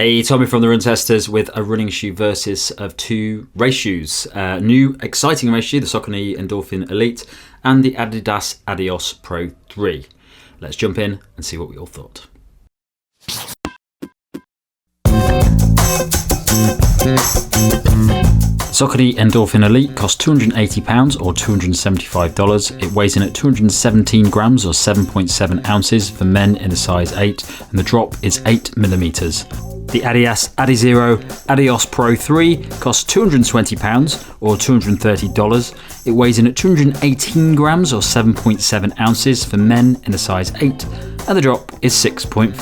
Hey, Tommy from the Run Testers with a running shoe versus of two race shoes. New exciting race shoe, the Saucony Endorphin Elite and the Adidas Adios Pro 3. Let's jump in and see what we all thought. Saucony Endorphin Elite costs £280 or $275. It weighs in at 217 grams or 7.7 ounces for men in a size 8, and the drop is 8mm. The Adidas Adizero Adios Pro 3 costs £220 or $230. It weighs in at 218 grams or 7.7 ounces for men in a size 8, and the drop is 6.5mm.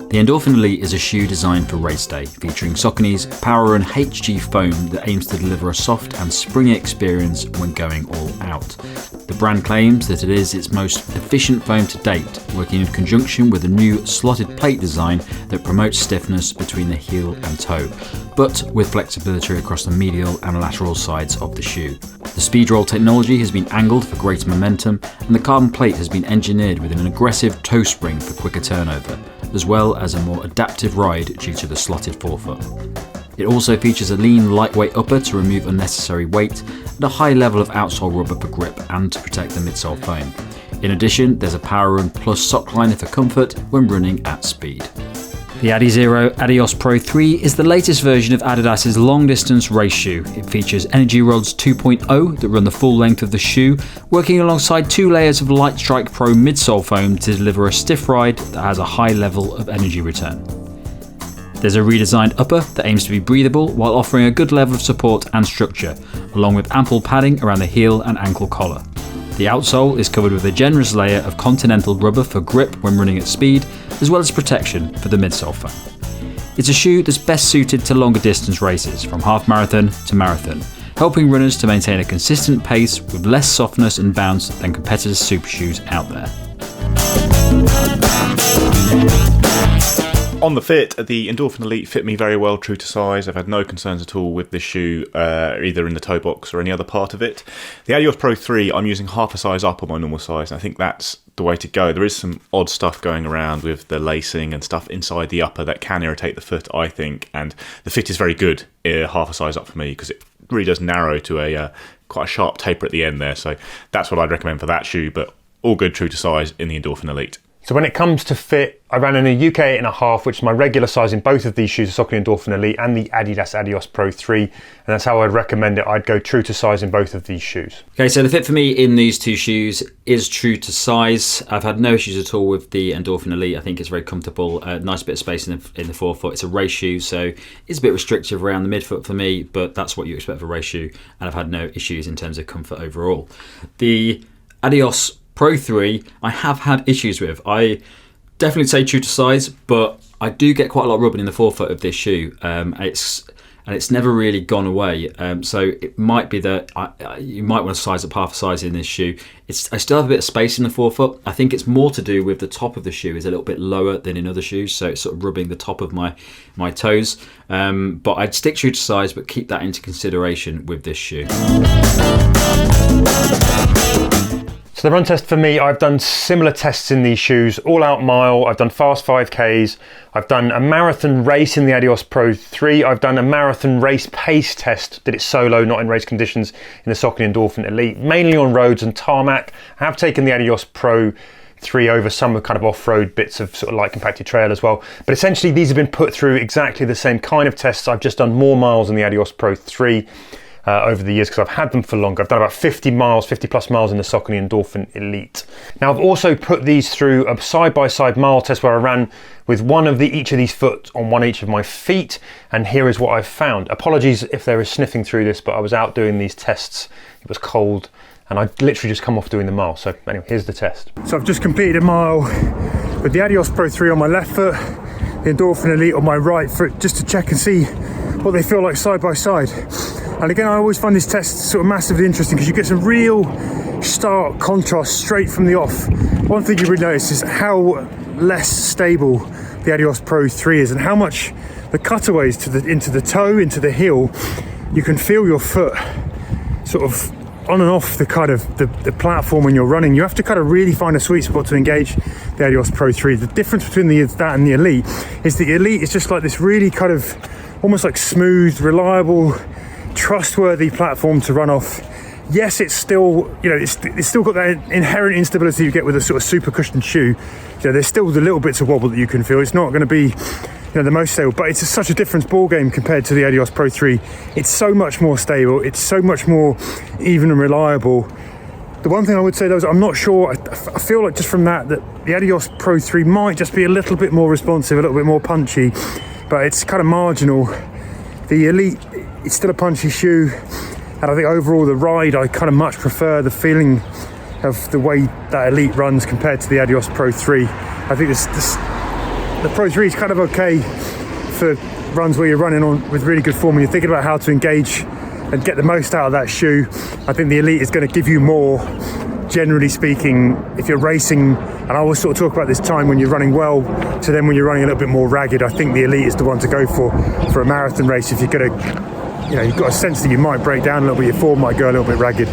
The Endorphin Elite is a shoe designed for race day, featuring Saucony's PWRRUN HG foam that aims to deliver a soft and springy experience when going all out. The brand claims that it is its most efficient foam to date, working in conjunction with a new slotted plate design that promotes stiffness between the heel and toe, but with flexibility across the medial and lateral sides of the shoe. The speed roll technology has been angled for greater momentum, and the carbon plate has been engineered with an aggressive toe spring for quicker turnover, as well as a more adaptive ride due to the slotted forefoot. It also features a lean, lightweight upper to remove unnecessary weight and a high level of outsole rubber for grip and to protect the midsole foam. In addition, there's a PWRRUN Plus sock liner for comfort when running at speed. The Adizero Adios Pro 3 is the latest version of Adidas's long-distance race shoe. It features Energyrods 2.0 that run the full length of the shoe, working alongside 2 layers of Lightsrike Pro midsole foam to deliver a stiff ride that has a high level of energy return. There's a redesigned upper that aims to be breathable while offering a good level of support and structure, along with ample padding around the heel and ankle collar. The outsole is covered with a generous layer of continental rubber for grip when running at speed, as well as protection for the midsole foam. It's a shoe that's best suited to longer distance races, from half marathon to marathon, helping runners to maintain a consistent pace with less softness and bounce than competitors' super shoes out there. On the fit, the Endorphin Elite fit me very well, true to size. I've had no concerns at all with this shoe, either in the toe box or any other part of it. The Adios Pro 3, I'm using half a size up on my normal size, and I think that's the way to go. There is some odd stuff going around with the lacing and stuff inside the upper that can irritate the foot, I think, and the fit is very good, half a size up for me, because it really does narrow to a quite a sharp taper at the end there, so that's what I'd recommend for that shoe, but all good, true to size in the Endorphin Elite. So when it comes to fit, I ran in a UK 8.5, which is my regular size in both of these shoes, the Saucony Endorphin Elite and the Adidas Adios Pro 3, and that's how I'd recommend it. I'd go true to size in both of these shoes. Okay, so the fit for me in these two shoes is true to size. I've had no issues at all with the Endorphin Elite. I think it's very comfortable, nice bit of space in the forefoot. It's a race shoe, so it's a bit restrictive around the midfoot for me, but that's what you expect for a race shoe, and I've had no issues in terms of comfort overall. The Adios Pro 3, I have had issues with. I definitely say true to size, but I do get quite a lot of rubbing in the forefoot of this shoe. It's never really gone away. So it might be that you might want to size up half a size in this shoe. I still have a bit of space in the forefoot. I think it's more to do with the top of the shoe is a little bit lower than in other shoes, so it's sort of rubbing the top of my toes. But I'd stick true to size, but keep that into consideration with this shoe. So the run test for me, I've done similar tests in these shoes, all out mile, I've done fast 5Ks, I've done a marathon race in the Adios Pro 3, I've done a marathon race pace test, did it solo, not in race conditions, in the Saucony Endorphin Elite, mainly on roads and tarmac. I have taken the Adios Pro 3 over some kind of off-road bits of sort of light compacted trail as well. But essentially these have been put through exactly the same kind of tests. I've just done more miles in the Adios Pro 3. Over the years, because I've had them for longer. I've done about 50 plus miles in the Saucony Endorphin Elite. Now I've also put these through a side-by-side mile test where I ran with each of these foot on each of my feet, and here is what I've found. Apologies if there is sniffing through this, but I was out doing these tests, it was cold, and I'd literally just come off doing the mile. So anyway, here's the test. So I've just completed a mile with the Adios Pro 3 on my left foot, the Endorphin Elite on my right foot, just to check and see what they feel like side by side. And again, I always find this test sort of massively interesting because you get some real stark contrast straight from the off. One thing you really notice is how less stable the Adios Pro 3 is, and how much the cutaways into the toe, into the heel, you can feel your foot sort of on and off the kind of the platform when you're running, you have to kind of really find a sweet spot to engage the Adios Pro 3. The difference between that and the Elite is the Elite is just like this really kind of almost like smooth, reliable, trustworthy platform to run off. Yes, it's still, it's still got that inherent instability you get with a sort of super cushioned shoe. There's still the little bits of wobble that you can feel. It's not going to be the most stable, but it's such a different ball game compared to the Adios Pro 3. It's so much more stable, it's so much more even and reliable. The one thing I would say though is I'm not sure, I feel like just from that the Adios Pro 3 might just be a little bit more responsive, a little bit more punchy, but it's kind of marginal. The Elite, it's still a punchy shoe, and I think overall the ride, I kind of much prefer the feeling of the way that Elite runs compared to the Adios Pro 3. I think the Pro 3 is kind of okay for runs where you're running on with really good form and you're thinking about how to engage and get the most out of that shoe. I think the Elite is going to give you more, generally speaking, if you're racing. And I always sort of talk about this time when you're running well to then when you're running a little bit more ragged. I think the Elite is the one to go for a marathon race. If you're going to, you've got a sense that you might break down a little bit, your form might go a little bit ragged.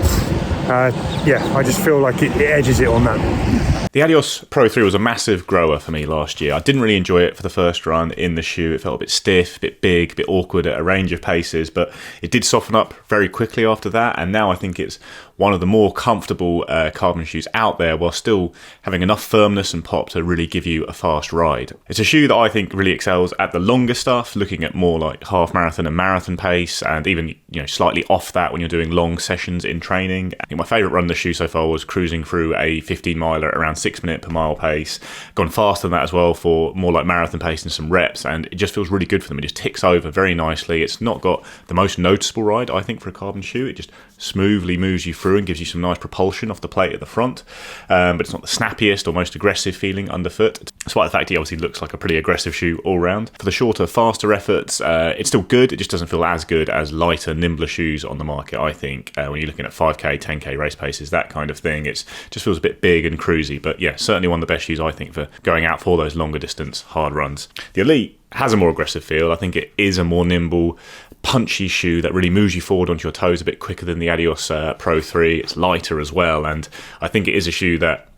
I just feel like it edges it on that. The Adios Pro 3 was a massive grower for me last year. I didn't really enjoy it for the first run in the shoe. It felt a bit stiff, a bit big, a bit awkward at a range of paces, but it did soften up very quickly after that, and now I think it's one of the more comfortable carbon shoes out there while still having enough firmness and pop to really give you a fast ride. It's a shoe that I think really excels at the longer stuff, looking at more like half marathon and marathon pace, and even slightly off that when you're doing long sessions in training. I think my favourite run of the shoe so far was cruising through a 15 miler at around 6 minute per mile pace. Gone faster than that as well for more like marathon pace and some reps, and it just feels really good for them. It just ticks over very nicely. It's not got the most noticeable ride, I think, for a carbon shoe. It just smoothly moves you through and gives you some nice propulsion off the plate at the front, but it's not the snappiest or most aggressive feeling underfoot, despite the fact he obviously looks like a pretty aggressive shoe all round. For the shorter, faster efforts, it's still good. It just doesn't feel as good as lighter, nimbler shoes on the market, I think. When you're looking at 5k, 10k race paces, that kind of thing, it just feels a bit big and cruisy, but yeah, certainly one of the best shoes I think for going out for those longer distance hard runs. The Elite has a more aggressive feel. I think it is a more nimble, punchy shoe that really moves you forward onto your toes a bit quicker than the Adios Pro 3. It's lighter as well, and I think it is a shoe that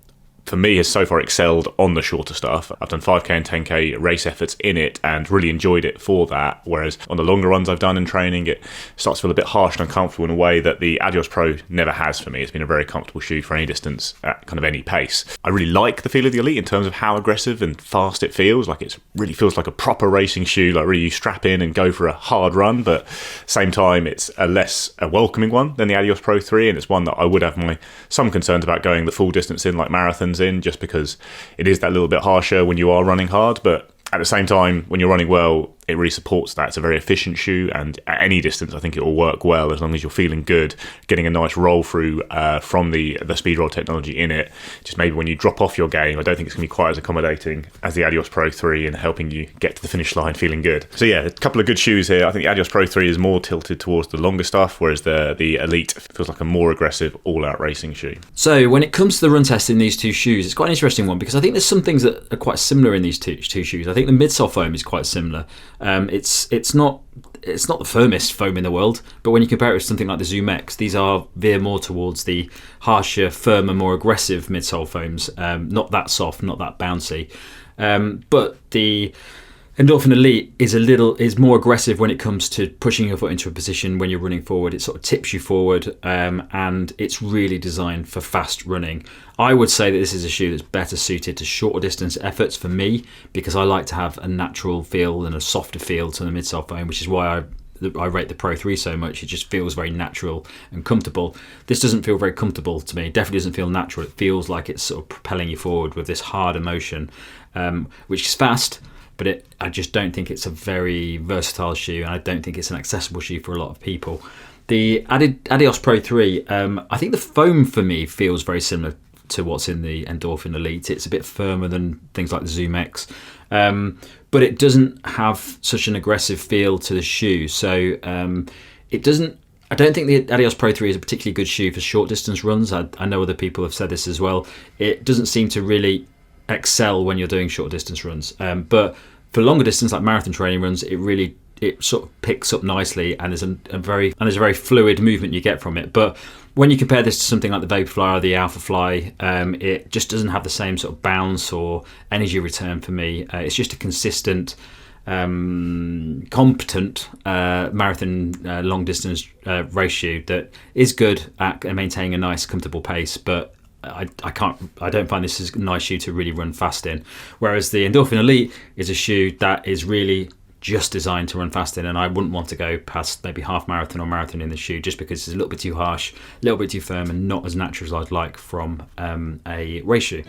for me has so far excelled on the shorter stuff. I've done 5k and 10k race efforts in it and really enjoyed it for that, whereas on the longer runs I've done in training, it starts to feel a bit harsh and uncomfortable in a way that the Adios Pro never has for me. It's been a very comfortable shoe for any distance at kind of any pace. I really like the feel of the Elite in terms of how aggressive and fast it feels. Like it really feels like a proper racing shoe, like really you strap in and go for a hard run, but at the same time it's a welcoming one than the Adios Pro 3, and it's one that I would have some concerns about going the full distance in, like marathons in, just because it is that little bit harsher when you are running hard. But at the same time, when you're running well, it really supports that. It's a very efficient shoe, and at any distance I think it will work well as long as you're feeling good, getting a nice roll through from the speed roll technology in it. Just maybe when you drop off your game, I don't think it's going to be quite as accommodating as the Adios Pro 3 in helping you get to the finish line feeling good. So yeah, a couple of good shoes here. I think the Adios Pro 3 is more tilted towards the longer stuff, whereas the Elite feels like a more aggressive all-out racing shoe. So when it comes to the run test in these two shoes, it's quite an interesting one because I think there's some things that are quite similar in these two shoes. I think the midsole foam is quite similar. It's not the firmest foam in the world, but when you compare it with something like the Zoom X, these veer more towards the harsher, firmer, more aggressive midsole foams. Not that soft, not that bouncy. But the Endorphin Elite is more aggressive when it comes to pushing your foot into a position when you're running forward. It sort of tips you forward, and it's really designed for fast running. I would say that this is a shoe that's better suited to shorter distance efforts for me, because I like to have a natural feel and a softer feel to the midsole foam, which is why I rate the Pro 3 so much. It just feels very natural and comfortable. This doesn't feel very comfortable to me. It definitely doesn't feel natural. It feels like it's sort of propelling you forward with this hard emotion, which is fast, but I just don't think it's a very versatile shoe, and I don't think it's an accessible shoe for a lot of people. The Adios Pro 3, I think the foam for me feels very similar to what's in the Endorphin Elite. It's a bit firmer than things like the Zoom X, but it doesn't have such an aggressive feel to the shoe. So it doesn't. I don't think the Adios Pro 3 is a particularly good shoe for short distance runs. I know other people have said this as well. It doesn't seem to really excel when you're doing short distance runs, but for longer distance like marathon training runs, it really it sort of picks up nicely, and there's a very fluid movement you get from it. But when you compare this to something like the Vaporfly or the Alphafly, it just doesn't have the same sort of bounce or energy return for me. It's just a consistent, competent marathon long distance race shoe that is good at maintaining a nice, comfortable pace, but I don't find this is a nice shoe to really run fast in. Whereas the Endorphin Elite is a shoe that is really just designed to run fast in, and I wouldn't want to go past maybe half marathon or marathon in the shoe, just because it's a little bit too harsh, a little bit too firm, and not as natural as I'd like from a race shoe.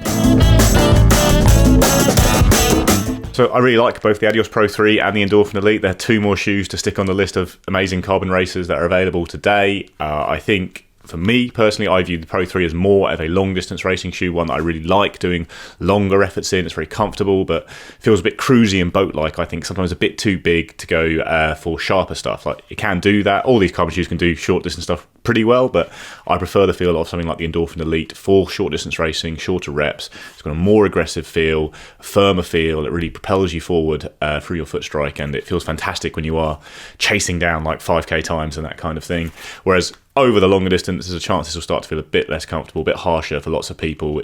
So I really like both the Adios Pro 3 and the Endorphin Elite. They're two more shoes to stick on the list of amazing carbon racers that are available today. I think, for me personally, I view the Pro 3 as more of a long distance racing shoe, one that I really like doing longer efforts in. It's very comfortable, but feels a bit cruisy and boat-like. I think sometimes a bit too big to go for sharper stuff. Like, it can do that. All these carbon shoes can do short distance stuff pretty well, but I prefer the feel of something like the Endorphin Elite for short distance racing, shorter reps. It's got a more aggressive feel, firmer feel. It really propels you forward through your foot strike, and it feels fantastic when you are chasing down like 5k times and that kind of thing. Whereas over the longer distance, there's a chance this will start to feel a bit less comfortable, a bit harsher for lots of people.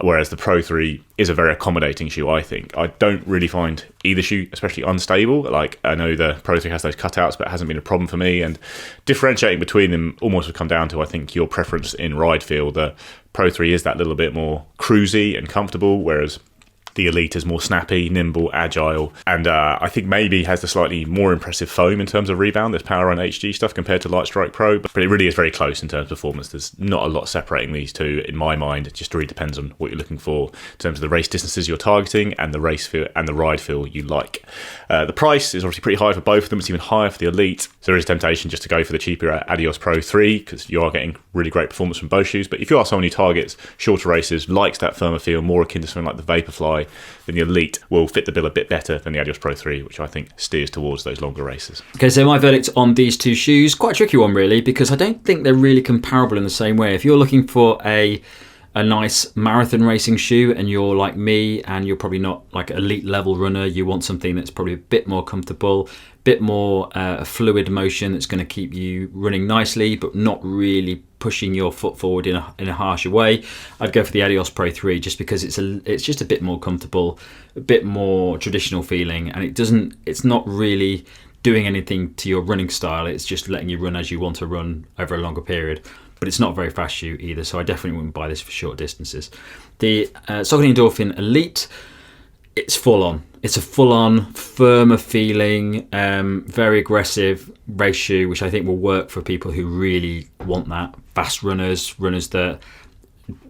Whereas the Pro 3 is a very accommodating shoe, I think. I don't really find either shoe especially unstable. Like, I know the Pro 3 has those cutouts, but it hasn't been a problem for me. And differentiating between them almost would come down to, I think, your preference in ride feel. The Pro 3 is that little bit more cruisy and comfortable, whereas the Elite is more snappy, nimble, agile, and I think maybe has the slightly more impressive foam in terms of rebound. There's PWRRUN HG stuff compared to Lightsrike Pro, but it really is very close in terms of performance. There's not a lot separating these two in my mind. It just really depends on what you're looking for in terms of the race distances you're targeting and the race feel and the ride feel you like. The price is obviously pretty high for both of them. It's even higher for the Elite. So there is temptation just to go for the cheaper Adios Pro 3 because you are getting really great performance from both shoes. But if you are someone who targets shorter races, likes that firmer feel, more akin to something like the Vaporfly, then the Elite will fit the bill a bit better than the Adios Pro 3, which I think steers towards those longer races. Okay, so my verdict on these two shoes, quite a tricky one really, because I don't think they're really comparable in the same way. If you're looking for a nice marathon racing shoe and you're like me and you're probably not like an elite level runner, you want something that's probably a bit more comfortable, bit more fluid motion that's going to keep you running nicely but not really pushing your foot forward in a harsher way, I'd go for the Adios Pro 3 just because it's just a bit more comfortable, a bit more traditional feeling, and it's not really doing anything to your running style. It's just letting you run as you want to run over a longer period. But it's not a very fast shoe either, so I definitely wouldn't buy this for short distances. The Saucony Endorphin Elite, it's full on. It's a full-on, firmer feeling, very aggressive race shoe, which I think will work for people who really want that. Fast runners that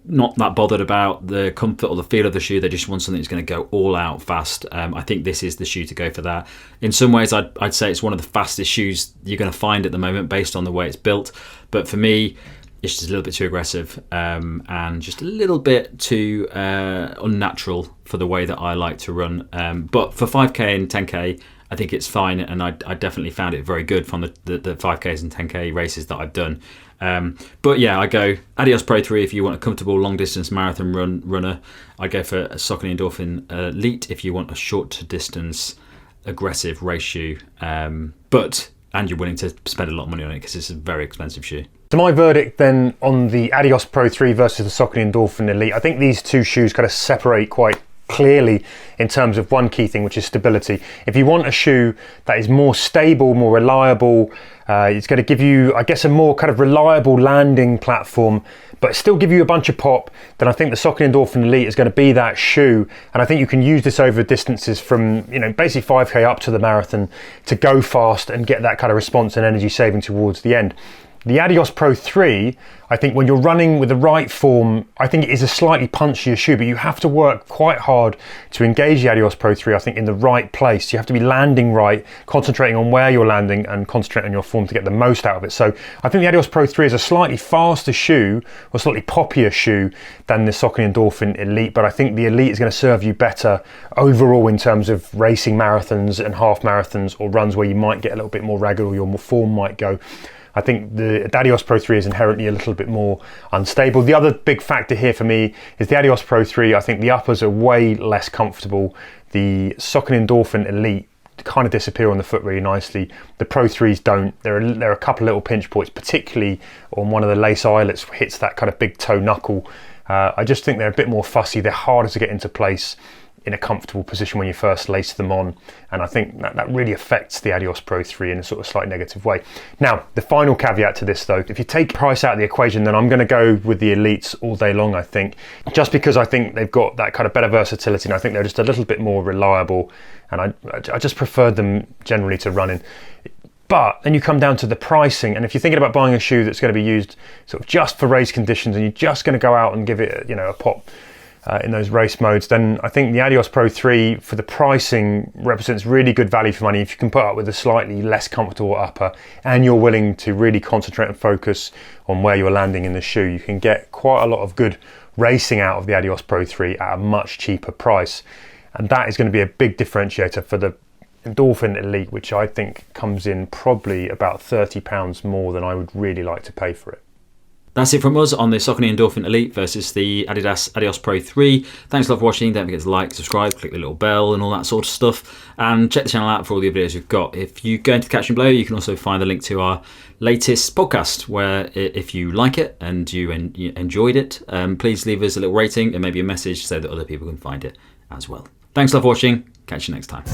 not that bothered about the comfort or the feel of the shoe. They just want something that's going to go all out fast. I think this is the shoe to go for that. In some ways, I'd say it's one of the fastest shoes you're going to find at the moment based on the way it's built. But for me, it's just a little bit too aggressive and just a little bit too unnatural for the way that I like to run. But for 5k and 10k, I think it's fine, and I definitely found it very good from the 5ks and 10k races that I've done. But yeah, I go Adios Pro 3 if you want a comfortable long distance marathon runner. I go for a Saucony Endorphin Elite if you want a short distance aggressive race shoe. And you're willing to spend a lot of money on it because it's a very expensive shoe. So my verdict then on the Adios Pro 3 versus the Saucony Endorphin Elite, I think these two shoes kind of separate quite clearly in terms of one key thing, which is stability. If you want a shoe that is more stable, more reliable, it's going to give you, I guess, a more kind of reliable landing platform, but still give you a bunch of pop, then I think the Saucony Endorphin Elite is going to be that shoe. And I think you can use this over distances from, basically 5k up to the marathon to go fast and get that kind of response and energy saving towards the end. The Adios Pro 3, I think when you're running with the right form, I think it is a slightly punchier shoe, but you have to work quite hard to engage the Adios Pro 3, I think, in the right place. You have to be landing right, concentrating on where you're landing and concentrating on your form to get the most out of it. So I think the Adios Pro 3 is a slightly faster shoe, or slightly poppier shoe than the Saucony Endorphin Elite, but I think the Elite is going to serve you better overall in terms of racing marathons and half marathons or runs where you might get a little bit more ragged or your form might go. I think the Adios Pro 3 is inherently a little bit more unstable. The other big factor here for me is the Adios Pro 3, I think the uppers are way less comfortable. The Saucony Endorphin Elite kind of disappear on the foot really nicely. The Pro 3s don't. There are a couple of little pinch points, particularly on one of the lace eyelets, hits that kind of big toe knuckle. I just think they're a bit more fussy. They're harder to get into place in a comfortable position when you first lace them on, and I think that really affects the Adios Pro 3 in a sort of slight negative way. Now, the final caveat to this though, if you take price out of the equation, then I'm going to go with the Elites all day long, I think, just because I think they've got that kind of better versatility, and I think they're just a little bit more reliable, and I just preferred them generally to running. But then you come down to the pricing, and if you're thinking about buying a shoe that's going to be used sort of just for race conditions, and you're just going to go out and give it, you know, a pop in those race modes, then I think the Adios Pro 3 for the pricing represents really good value for money. If you can put up with a slightly less comfortable upper and you're willing to really concentrate and focus on where you're landing in the shoe, you can get quite a lot of good racing out of the Adios Pro 3 at a much cheaper price. And that is going to be a big differentiator for the Endorphin Elite, which I think comes in probably about £30 more than I would really like to pay for it. That's it from us on the Saucony Endorphin Elite versus the Adidas Adios Pro 3. Thanks a lot for watching. Don't forget to like, subscribe, click the little bell and all that sort of stuff. And check the channel out for all the videos we've got. If you go into the caption below, you can also find the link to our latest podcast, where if you like it and you enjoyed it, please leave us a little rating and maybe a message so that other people can find it as well. Thanks a lot for watching. Catch you next time.